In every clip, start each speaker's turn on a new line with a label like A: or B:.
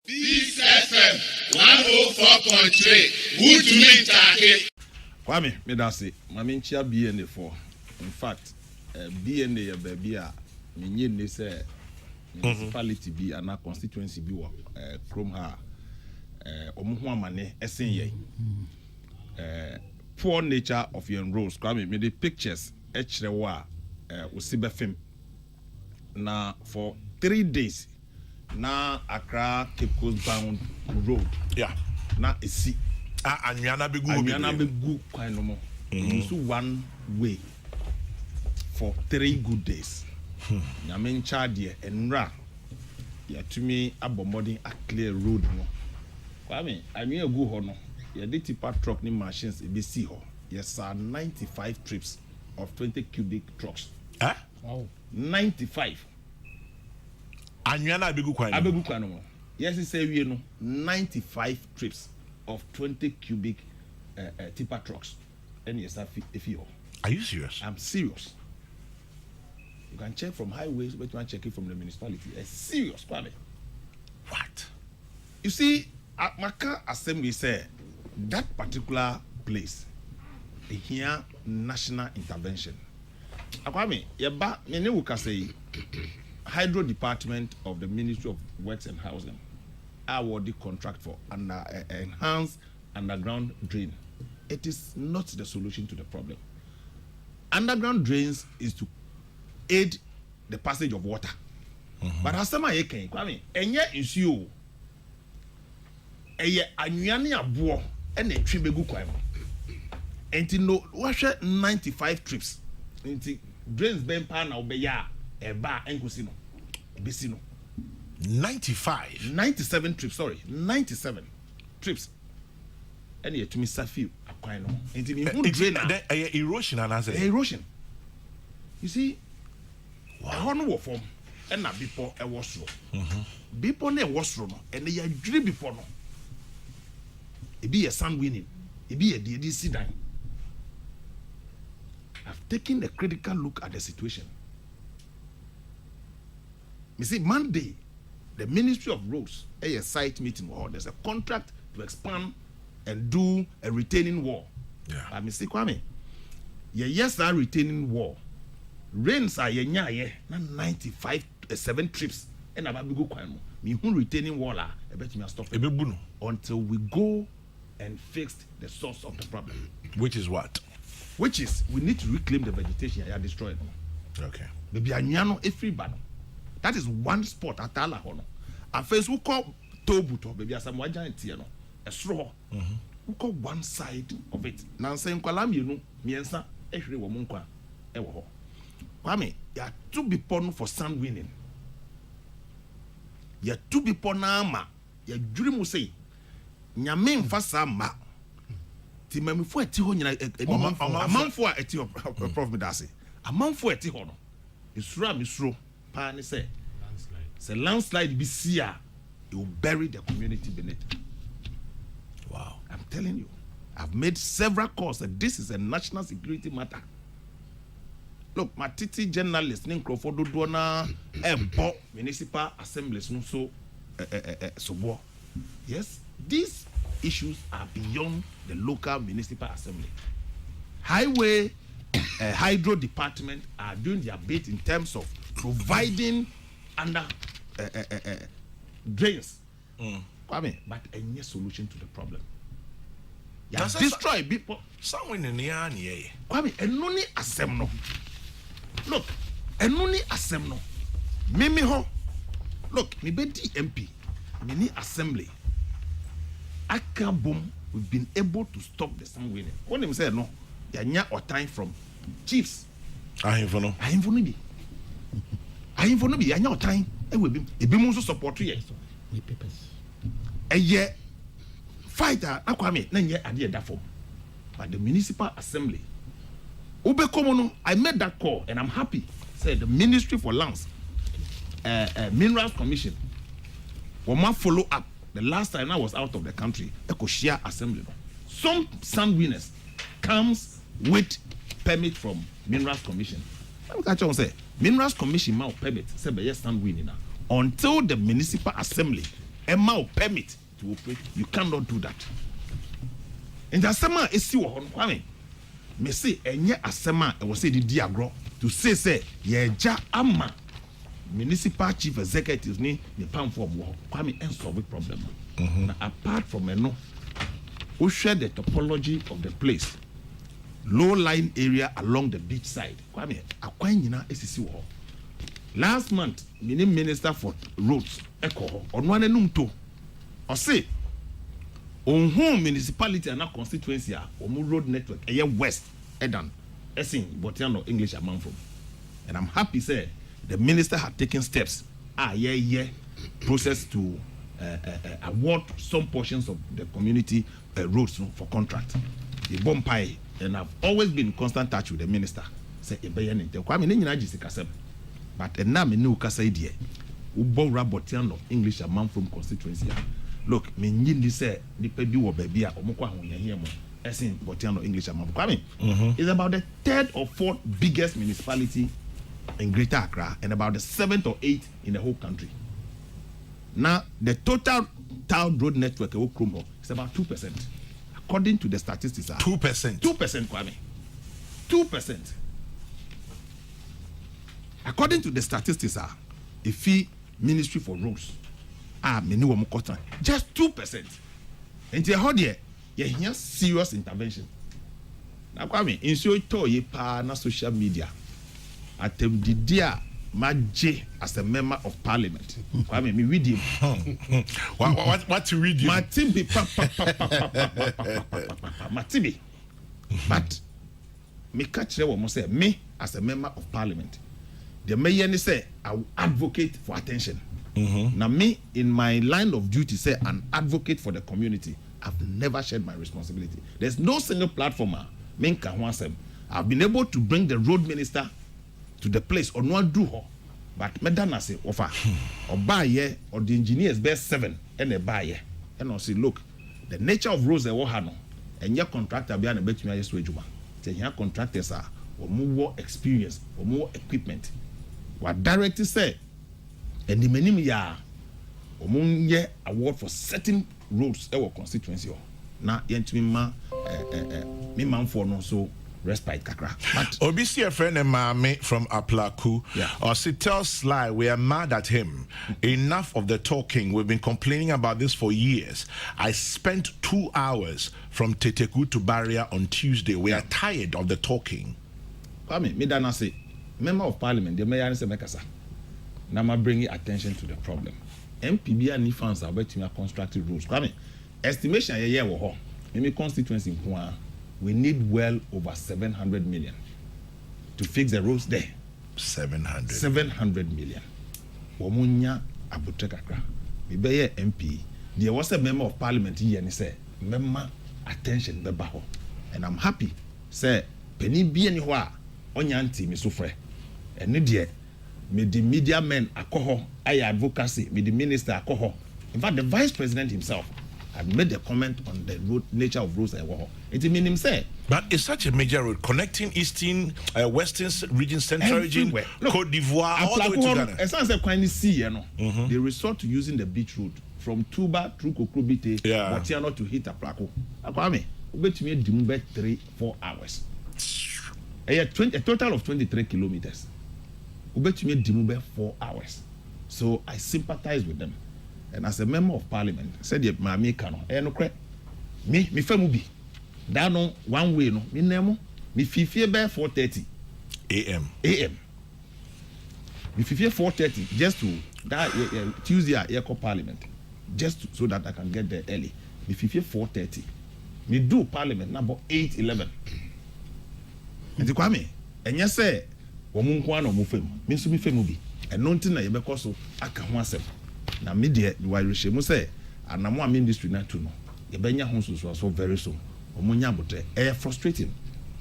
A: This FM 104.3. Good to meet you.
B: Kwame, me da say, mami nchia BNA for. In fact, BNA ya baby a menye ne say municipality bi ana constituency bi wo Chrome ha omuhu amane esen ye. Poor nature of your roads. Kwame, me the pictures ekire wo a osibe film. Na for 3 days na Accra Cape Coast bound road. Yeah. Na esi.
C: Anyana begu
B: kwan no mo. Use one way for 3 good days. Nyame ncha de enra ya tumi abomodin a clear road no. Kwame, anwe egu ho no. Ya de tipa truck ni machines e be see ho. Yes, 95 trips of 20 cubic trucks.
C: Huh?
B: Wow. 95.
C: Anyana begu kwan
B: no. Yes, it say we no 95 trips of 20 cubic tipper trucks. And yes, if you
C: are you serious?
B: I'm serious. You can check from highways, but you can check it from the municipality. A serious Kwame.
C: What?
B: You see, at Maka Assembly say that particular place here national intervention. Kwame, yeba me wuka say Hydro Department of the Ministry of Works and Housing awarded contract for enhanced underground drain. It is not the solution to the problem. Underground drains is to aid the passage of water. But as some I can, Kwame, enye issue, eye anyuane abo e na twi begu kwan mo. Enti no wahwe 95 trips. Enti drains ben pa na obeya eba enkosi no. Ebesi no. 97 trips, sorry. 97 trips. And yet to me safi akwan no. Enti me hu drain na
C: erosion and answer.
B: Erosion. You see, wow. No form and na bipo e wosro. Bipo na e wosro no, and ya dwiri bipo no. E be a sand winning. E be a dey sidan. I've taken a critical look at the situation. You see, Monday, the Ministry of Roads, a site meeting, or there's a contract to expand and do a retaining wall.
C: Yeah.
B: I mean, see, Kwame, yes, that retaining wall. Rains are 7 trips, and about to go kwano. Me who retaining wall, I bet you stop it until we go and fix the source of the problem.
C: Which is what?
B: Which is we need to reclaim the vegetation I destroyed.
C: Okay.
B: Maybe anyano every battle. That is one spot at Ala Hono. And first we call Tobuto, maybe as some giant no a straw. We call one side of it. Now saying Kwalam, you know, Miensa, every womunkwa, ewo. Kwame, ya two be pon for sand winning. Ya two be ponama, ya dream say, Nyamin fasa ma. Timami for a tiho, a month for a tiho, Prof. Medasi. A month for a tiho. It's ram, it's true. Pani say, "Say landslide be here, it will bury the community beneath."
C: Wow!
B: I'm telling you, I've made several calls that this is a national security matter. Look, my TT journalist, Nincrofodo Dona, municipal assemblies, so yes, these issues are beyond the local municipal assembly. Highway, Hydro Department are doing their bit in terms of providing under drains. Kwame, but any solution to the problem. Yeah, destroy people.
C: Someone in the area.
B: Kwame, enoni asem no. Look, enoni asem no. Mimi ho. Look, me be DMP. Mini assembly. Akabum, we've been able to stop the sun winning. When them say no, yanya or time from chiefs.
C: I ain't for no
B: be. Yanya or time. E will be. E be mo support you. Papers. Fighter. Akwame. Na nye ade da form. But the municipal assembly. Ube komono. I made that call and I'm happy. Said the Ministry for Lands, Minerals Commission. Woma follow up. The last time I was out of the country, Eco share assembly. Some sand winners comes with permit from Minerals Commission. I can say Minerals Commission ma permit say be sand winning until the municipal assembly Emma permit to operate. You cannot do that. And the summer is see what Kwame. Me say enye asema e was say the diagro to say ja ama municipal chief executives ni pam for Kwame and solve the problem. Now, apart from we share the topology of the place, low-lying area along the beach side. Kwame, akwanyina esisi wo. Last month, Minister for Roads, Eko, on one enum or say, on home municipality and not constituency, on road network, west, Edan, Essing, Bortianor-Ngleshie Amanfro. And I'm happy, say, the minister had taken steps, process to award some portions of the community roads for contract. The Bompai, and I've always been in constant touch with the minister. Say, but now me know kasa idea. Ubo Bortianor-Ngleshie Amanfro constituency. Look, me nyindi say nipa bi wo baby a omokwa hoyahia mo. Esin Bortianor-Ngleshie Amanfro. It's about the third or fourth biggest municipality in Greater Accra and about the 7th or 8th in the whole country. Now, the total town road network is about 2%. According to the statistics,
C: 2%.
B: 2%, Kwame. 2%. According to the statistics, the fee Ministry for Roads, just 2%. And you heard here, serious intervention. Now, Kwame, in so na social media, atem didia Maje as a member of parliament. Kwame, me read him.
C: What to read him?
B: Matibi, Matibi. But me catch them say me as a member of parliament. The mayor say I will advocate for attention. Now me in my line of duty say an advocate for the community. I've never shared my responsibility. There's no single platform. I've been able to bring the road minister to the place or no do her, but medana say offer or buy ye or the engineers best 7 and a buyer and I say look the nature of roads they no and your contractor be an bet me just wejuma say your contractors are or more experience or more equipment what director say and the many ya or ye award for certain roads our constituency na yentimi ma me man for no so respite kakra. But
C: Obisi a friend and Mame from Aplaku. Or she tells Sly we are mad at him. Enough of the talking. We've been complaining about this for years. I spent 2 hours from Teteku to Barrier on Tuesday. We are tired of the talking.
B: Kwame, me dana say, member of parliament, the mayor say mekasa. Now I'm bringing attention to the problem. MPB and funds are betting constructed roads. Kwame, estimation a year wo. Me constituency in we need well over 700 million to fix the roads there. 700 million. Womunya abutekakra. Me be MP. There was a member of parliament here and he said, member attention beba ho. And I'm happy. Say, penny be anywhere onyanti me sufre. And me the media men akoho, I advocacy, me the minister akoho. In fact, the vice president himself had made a comment on the road nature of roads. It mean him say.
C: But it's such a major road connecting eastern, western region, central region, Côte d'Ivoire, all the way to Ghana.
B: As I said, see, they resort to using the beach road from Tuba through Kokrobite, Bortianor to hit Aplaku. Akwame, bet me 3-4 hours. A total of 23 kilometers. Bet me 4 hours. So I sympathize with them. And as a member of parliament, said the Mami Kano, no credit. Me famubi. That no one way no. Me nemo. Me fifie by 4:30
C: a.m.
B: Me fifie 4:30 just to that Tuesday I call parliament, just so that I can get there early. Me fifie 4:30. Me do parliament number 8:11. And the Kwame, and yes say, womunko no mo fam. Me so me famubi. And nothing na ye be so aka ho asem. Na me de why rehye mu say anamo am industry na to no ye benya ho so very soon omunya bote frustrating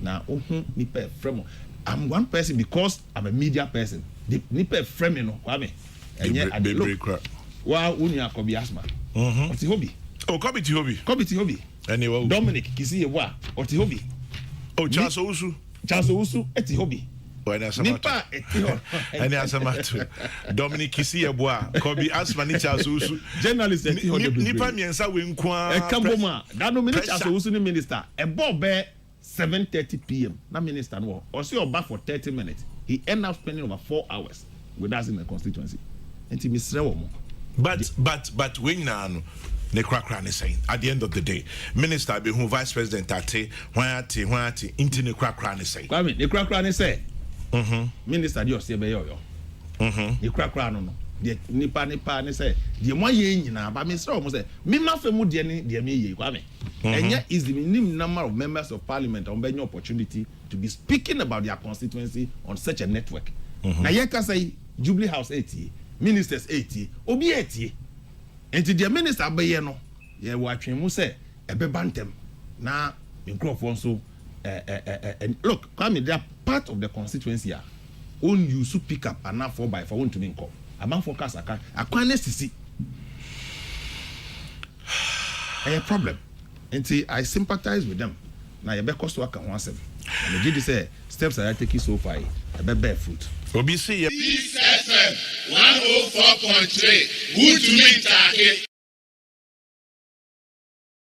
B: na ohun nipa frame. I'm one person because I'm a media person. The nipa frame no Kwame enye look wa unya kobi asma oti hobby ti hobby
C: anyway
B: Dominic kisi ye wa oti hobby
C: Charles Owusu
B: eti hobby Nipa
C: Any asama Dominic Kisi Eboa Kobi Asmani Chasu
B: journalist
C: Nipa miensa we nkwa
B: Ekamboma that no minister so who minister e bob 7:30 p.m. na minister no or see back for 30 minutes he end up spending over 4 hours with us in the constituency enti misre wo mo
C: but when na no ne krakra ne saying at the end of the day minister be who vice president ate hwati inti ne krakra ne saying
B: kwame ne krakra ne say minister di ose be yo ne krakra no de nipa ne say de mo ye nyina ba misre wo mo say me ma fa mu de ne de me ye kwame enya is the minimum number of members of parliament on any opportunity to be speaking about their constituency on such a network na ye ka say Jubilee House 80 ministers 80 obi 80 enti the minister be no ye wa twen mu say e be bantem na microphone so look come they are part of the constituency own you to pick up and 4x4 want to me call Amanfro cast akwan na sisi a problem enti I sympathize with them na ye be cost work kan wasem and the say steps are taking so far e be bear fruit
C: obi see
A: FM 104.3 good to me take